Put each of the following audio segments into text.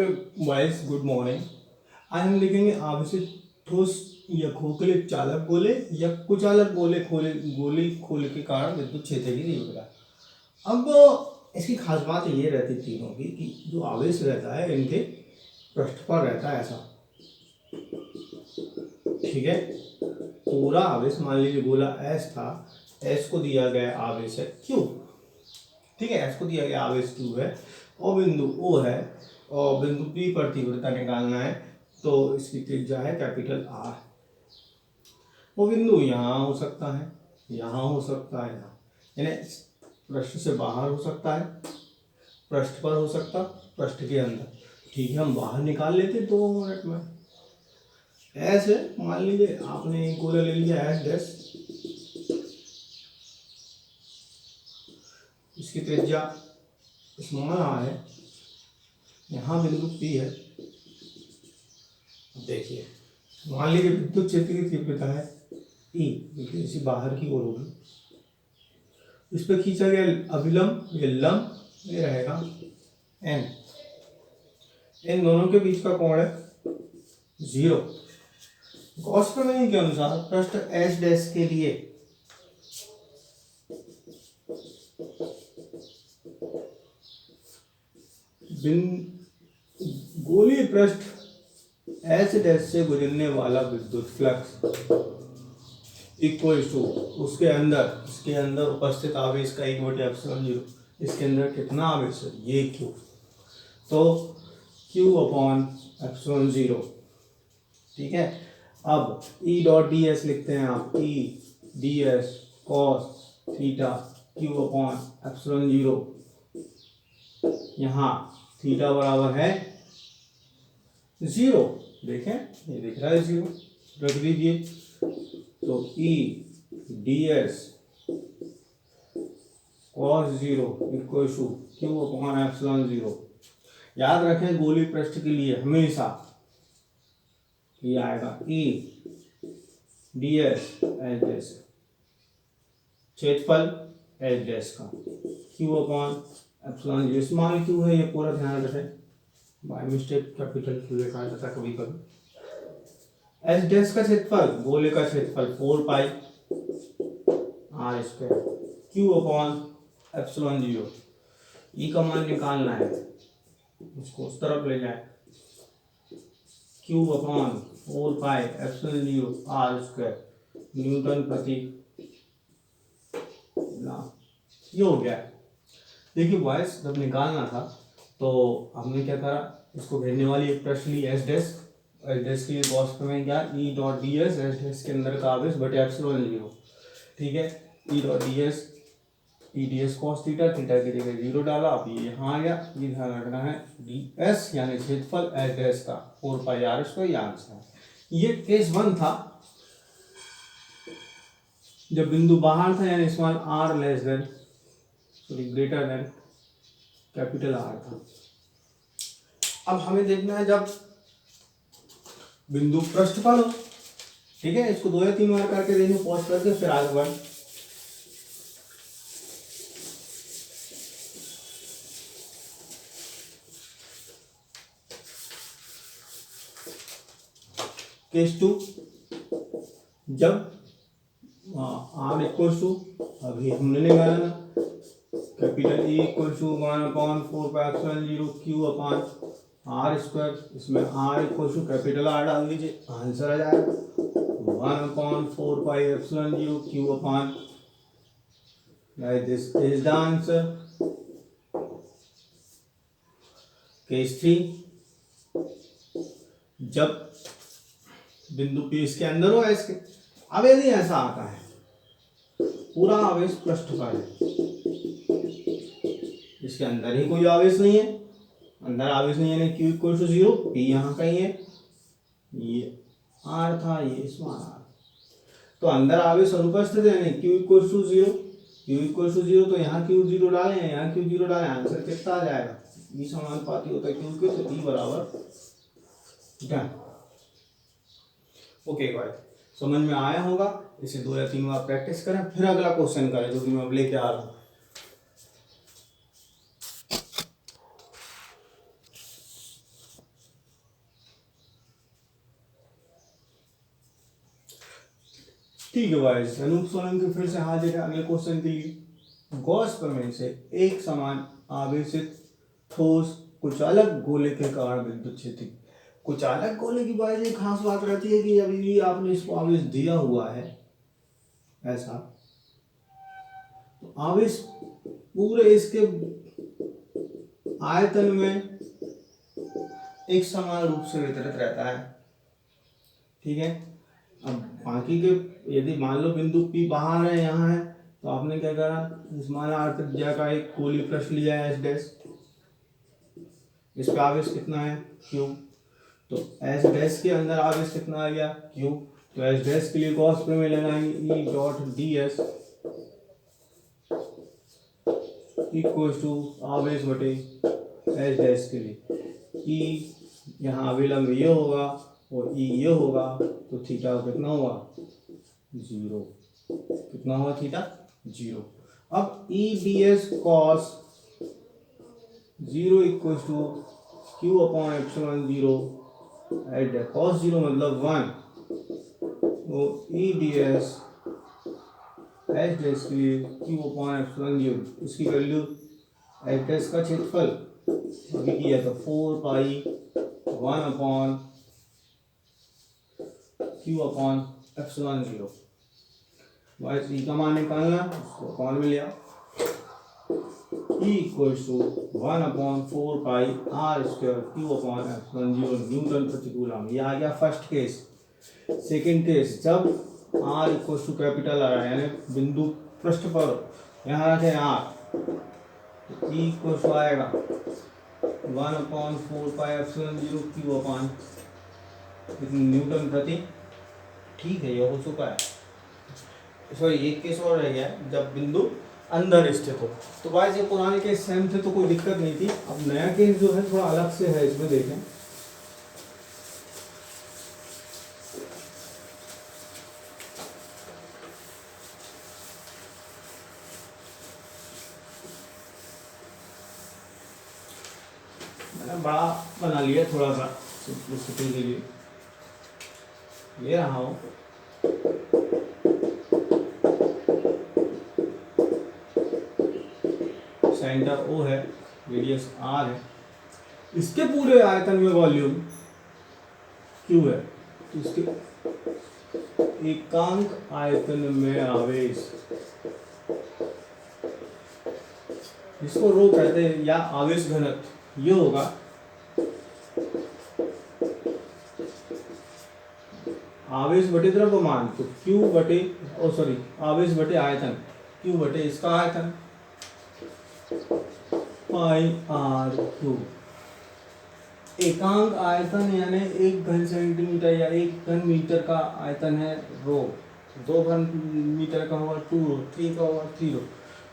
Okay boys, good morning. आज हम लिखेंगे आवेशित ठोस या खोखले चालक गोले या कुचालक गोले खोले गोली खोल के कारण विद्युत क्षेत्र की तीव्रता। अब इसकी खास बात ये रहती तीनों की कि जो आवेश रहता है इनके पृष्ठ पर रहता है ऐसा, ठीक है। पूरा आवेश, मान लीजिए गोला एस था, एस को दिया गया आवेश है क्यू, ठीक है। एस को दिया गया आवेश क्यू है और बिंदु ओ है और बिंदु पी पर तीव्रता निकालना है, तो इसकी त्रिज्या है कैपिटल आर। वो बिंदु यहाँ हो सकता है, यहाँ हो सकता है, यहाँ, यानी पृष्ठ से बाहर हो सकता है, पृष्ठ पर हो सकता, पृष्ठ के अंदर, ठीक है। हम बाहर निकाल लेते 2 मिनट में। ऐसे मान लीजिए आपने एक गोला ले लिया एस डैश, इसकी त्रिज्या स्मॉल आर है, यहाँ बिंदु पी है। देखिए मान लीजिए विद्युत क्षेत्र की तीव्रता है ई, देखिए इसी बाहर की ओर होगी। इस पर खींचा गया अभिलंब, ये लंब, ये रहेगा एन। इन दोनों के बीच का कोण है 0। गॉस प्रमेय के अनुसार पृष्ठ एस डैश के लिए गोलीय पृष्ठ एस डैश से गुजरने वाला विद्युत फ्लक्स इक्वल टू उसके अंदर, इसके अंदर उपस्थित आवेश का 1/ε0। इसके अंदर कितना आवेश है, ये क्यू, तो Q/ε0, ठीक है। अब E डॉट डी एस लिखते हैं आप, E D S cos theta Q/ε0। यहाँ थीटा बराबर है 0, देखें ये दिख रहा है 0, रख दीजिए। तो E D S cos 0 equal to Q/ε0। याद रखें गोली पृष्ठ के लिए हमेशा ये आएगा E D S H dash, क्षेत्रफल एच डैश का Q/ε0। स्मॉल क्यू है, ये पूरा ध्यान रखें, बाय मिस्टेक कैपिटल क्यू लिखा जाता है कभी कभी। एच डैश का क्षेत्रफल, गोले का क्षेत्रफल 4 पाई आर स्क्वायर Q/ε0। ई का मान निकालना है, इसको उस तरफ ले जाए, Q/4 pi ε0 are square Newton प्रति ग्राम। ये हो गया। देखिए बॉयस, जब निकालना था तो हमने क्या करा, इसको घेरने वाली एक प्रश्न ली एस डैश, एस डैश के लिए गॉस प्रमेय क्या, E dot D S, S dash के अंदर का आवेश बटे ε0, ठीक है। E dot D S, E D S cos theta, theta की जगह 0 डाला, अब ये यहाँ आ गया। ये ध्यान रखना है डी एस यानी क्षेत्रफल एस डैश का 4 पाई आर स्क्वायर, यहाँ से ये केस 1 था जब बिंदु बाहर था, यानी small R less than sorry greater than capital R था। अब हमें देखना है जब बिंदु पृष्ठ पर हो, ठीक है। इसको 2 या 3 बार करके देखो, पॉज करके फिर आगे बढ़। केस 2, जब आर इक्वल टू, अभी हमने निकाला कैपिटल ई इक्वल टू 1/4 पाई ε0 Q/आर स्क्वायर, इसमें R equal to capital R डाल दीजिए, आंसर आ जाएगा 1/4 पाई ε0 Q/, this is the answer. Case 3, जब बिंदु P इसके अंदर हो इसके, अब यदि ऐसा आता है पूरा आवेश पृष्ठ पर है, इसके अंदर ही कोई आवेश नहीं है, अंदर आवेश नहीं है, Q इक्वल टू 0, P यहाँ कहीं है, ये R था, ये स्मॉल r, तो अंदर आवेश अनुपस्थित है, यानी Q equal to 0, Q equal to 0, तो यहाँ Q 0 डालें, यहाँ Q 0 डालें, आंसर कितना आ जाएगा, ई समानुपाती होता है Q के, तो E बराबर डन। ओके भाई, समझ में आया होगा। इसे 2 या 3 बार प्रैक्टिस करें, फिर अगला क्वेश्चन करें जो कि मैं अब लेके आ रहा हूँ। ठीक है भाई, अनूप सोलंकी फिर से हाजिर है अगले क्वेश्चन के लिए। गॉस प्रमेय से एक समान आवेशित ठोस कुछ अलग गोले के कारण विद्युत क्षेत्र, कुछ अलग गोले की बात एक खास बात रहती है कि अभी आपने इसको आवेश दिया हुआ है ऐसा, तो आवेश पूरे इसके आयतन में एक समान रूप से वितरित रहता है। ठीक है, अब बाकी के यदि मान लो बिंदु P बाहर है, यहाँ है, तो आपने क्या करा, इस मान आर त्रिज्या का एक गोली पृष्ठ लिया है S डैश, इस पे आवेश कितना है Q, तो S डैश के अंदर आवेश कितना आ गया Q, तो S डैश के लिए गॉस प्रमेय लगाएंगे E dot ds equal to आवेश बटे S डैश के लिए E, यहाँ अविलंब ये होगा और E ये होगा, तो थीटा कितना हुआ 0, कितना हुआ थीटा 0। अब E ds cos 0 equal to Q upon epsilon 0 at cos 0 मतलब 1, तो E ds एच डैश के लिए Q अपॉन एप्सिलॉन 0, इसकी वैल्यू एच डैश का क्षेत्रफल अभी किया तो 4 पाई 1 अपॉन Q अपॉन एप्सिलॉन 0। बस ई का मान निकालना, उसको अपॉन में लिया, E equals to 1 upon 4 pi R square Q upon epsilon 0 newton प्रति कूलम। ये आ गया फर्स्ट केस। सेकंड केस, जब R इक्वल्स टू कैपिटल आ रहा है, यानी बिंदु पृष्ठ पर यहाँ रखे R, तो E इक्वल्स टू आएगा 1 upon 4 pi epsilon 0 Q upon Newton प्रति। ठीक है, ये हो चुका है। सॉरी, एक केस और रह गया है, जब बिंदु अंदर स्थित हो। तो भाई ये पुराने केस सेम थे तो कोई दिक्कत नहीं थी। अब नया केस जो है थोड़ा अलग से है, इसमें देखें। मैंने बड़ा बना लिया थोड़ा सा सिंपलिसिटी के लिए, ले रहा हूँ। सेंटर O है, रेडियस R है, इसके पूरे आयतन में वॉल्यूम Q है, तो इसके एकांक आयतन में आवेश, इसको रो कहते हैं, या आवेश घनत्व ये होगा आवेश बटे द्रव्यमान, तो Q बटे आवेश बटे आयतन, Q बटे इसका आयतन पाई आर क्यू। एकांक आयतन यानी 1 घन सेंटीमीटर या 1 घन मीटर का आयतन है रो, 2 घन मीटर का होगा 2 रो, 3 का होगा 3 रो।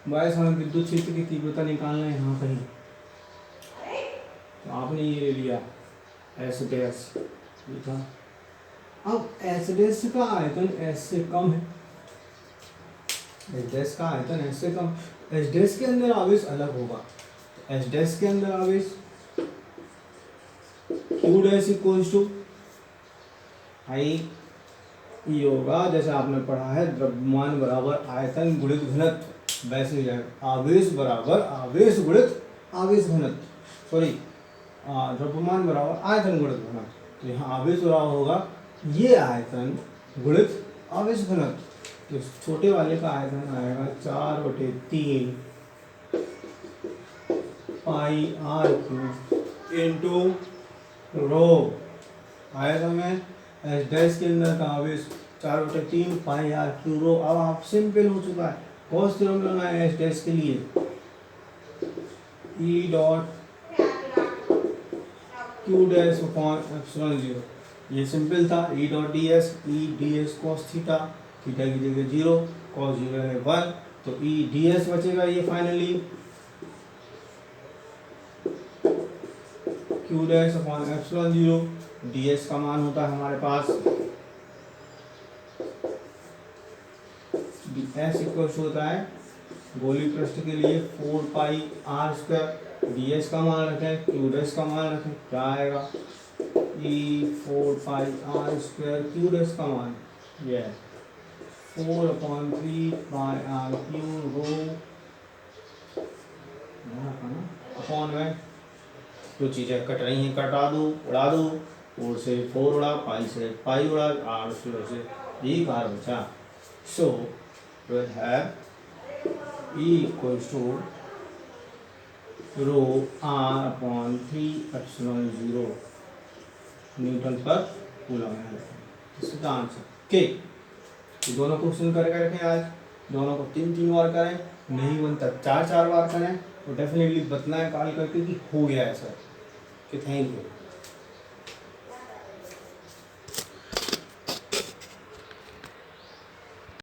बाईस हमें विद्युत क्षेत्र की तीव्रता निकालना है यहाँ कहीं, तो आपने ये ले लिया एस डैश, लिखा। अब एस डैश का आयतन एस से कम है, एस डैश का आयतन एस से कम, एस डैश के अंदर आवेश अलग होगा, एस डैश के अंदर आवेश Q डैश इक्वल्स टू आई ई होगा, जैसे आपने पढ़ा है द्रव्यमान बराबर आयतन गुणित घनत्व, वैसे ही जाएगा आवेश बराबर आवेश गुणित आवेश घनत्व, सॉरी द्रव्यमान बराबर आयतन गुणित घनत्व। तो यहाँ आवेश बराबर होगा ये आयतन गुणित आवेश घनत्व, तो छोटे वाले का आयतन आएगा 4/3 पाई आर क्यूब इंटू रो, आयतन में एस डैश के अंदर का आवेश 4/3 पाई आर क्यूब रो। अब आप सिंपल हो चुका है, कॉस थ्योरम लगाना है एस डैश के लिए, E dot Q dash upon epsilon 0, ये सिंपल था। E dot D S cos theta, theta की जगह 0, कॉस 0 है 1, तो ई डी एस बचेगा ये finally Q dash upon epsilon 0, D S का मान होता है हमारे पास एस इक्वल होता है गोली पृष्ठ के लिए 4 pi R square, D S का मान रखें, क्यू डैश का मान रखें, क्या आएगा E 4 pi R square, Q dash का मान ये है 4/3 by R Q rho upon में जो चीज़ें कट रही हैं कटा दो, उड़ा दो। 4 से 4 उड़ा, पाई से पाई उड़ा, आर से एक आर बचा। So will have E equals to rho R upon 3/0 newton पर कूलम है इसका आंसर। के दोनों क्वेश्चन करके रखें आज, दोनों को 3-3 बार करें, नहीं बनता 4-4 बार करें, तो डेफिनेटली बतना है कॉल करके कि हो गया है सर। कि थैंक यू।